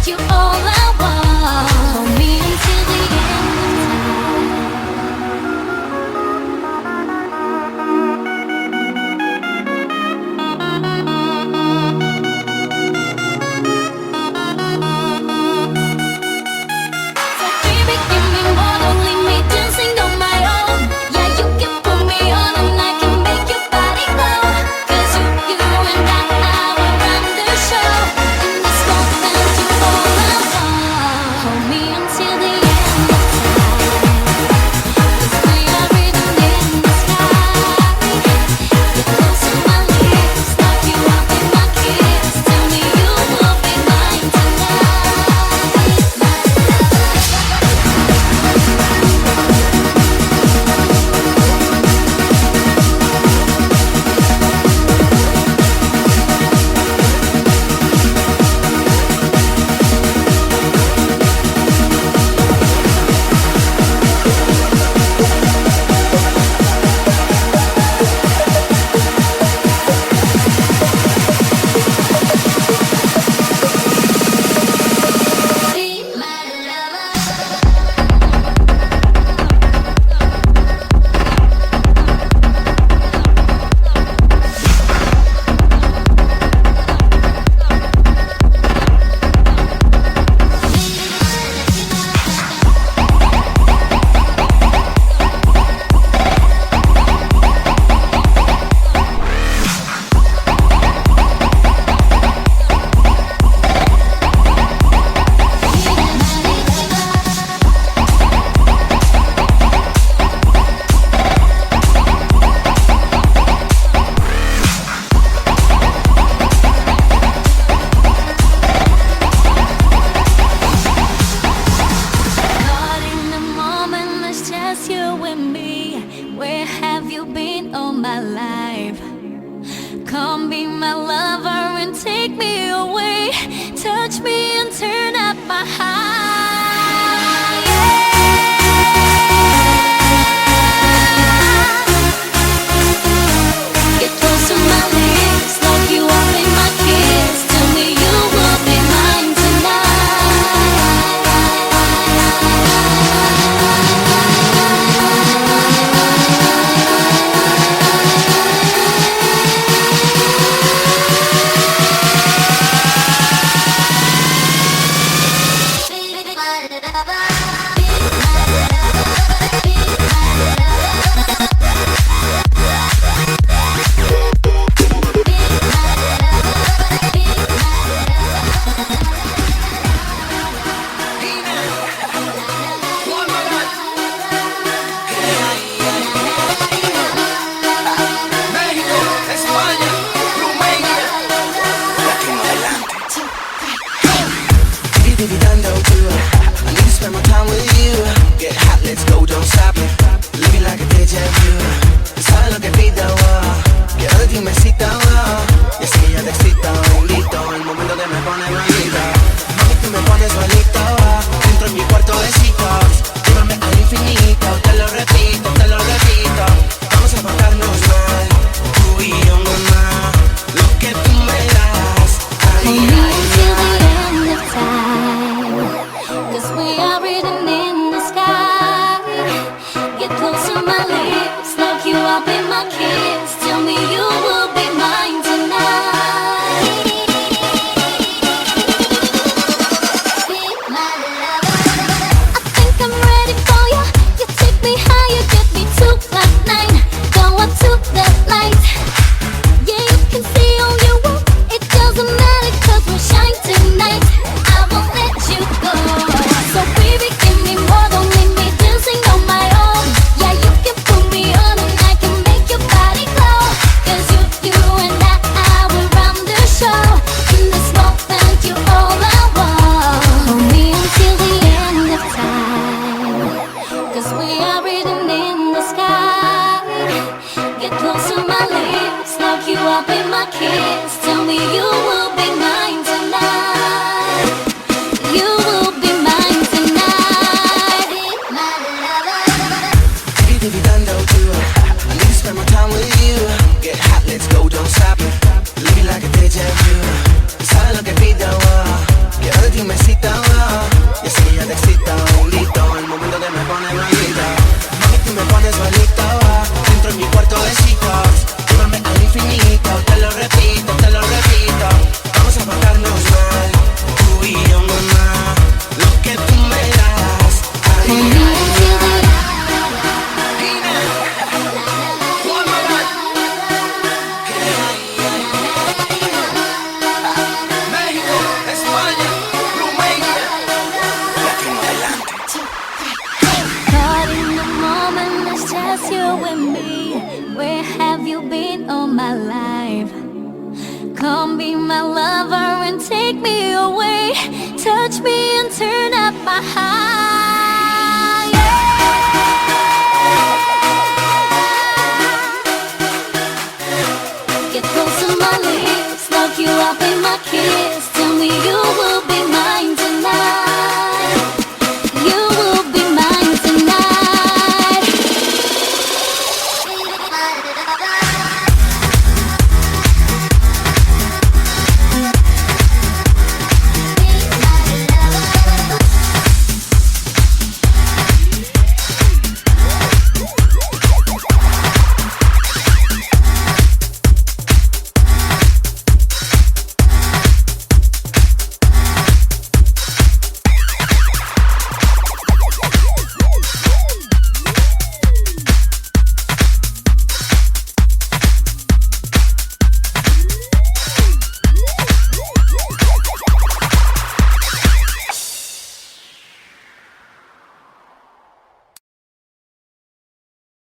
you all I want. Hold me until the end of time. So baby, give me more, don't leave me dancing on my own. Yeah, you can put me on and I can make your body go. 'Cause you and I will run the show. In this moment, you all I want. Hold me until the end of time. 'Cause we are written in the sky. Get close to my lips, lock you up in my kiss. Tell me you will be mine tonight. Be my lover. Caught in the moment, it's just you and me. Where have you been all my life? Come be my lover and take me away. Touch me and turn up my high. Get close to my lips, lock you up in my kiss. Tell me you will be mine México, España, Rumania, Latino adelante. Dividando tú, I need to spend my time with you. Get hot, let's go, don't stop it. Living like a deja vu. ¿Sabes lo que pido? Quiero de ti un besito. Y así yo te excito, invito. El momento que me pone malito. Mami, tú me pones malito. Entro en mi cuarto de citos. Llévame al infinito. Te lo repito, te lo repito. Vamos a pasarnos mal. Tú y yo, mamá. Lo que tú me das. Ay, Hold me ay, until the ay. end of time. 'Cause we are written in the sky. Get close to my lips, lock you up in my kiss. Tell me you will be lover and take me away. Touch me and turn up my high. Get close to my lips, lock you up in my kiss.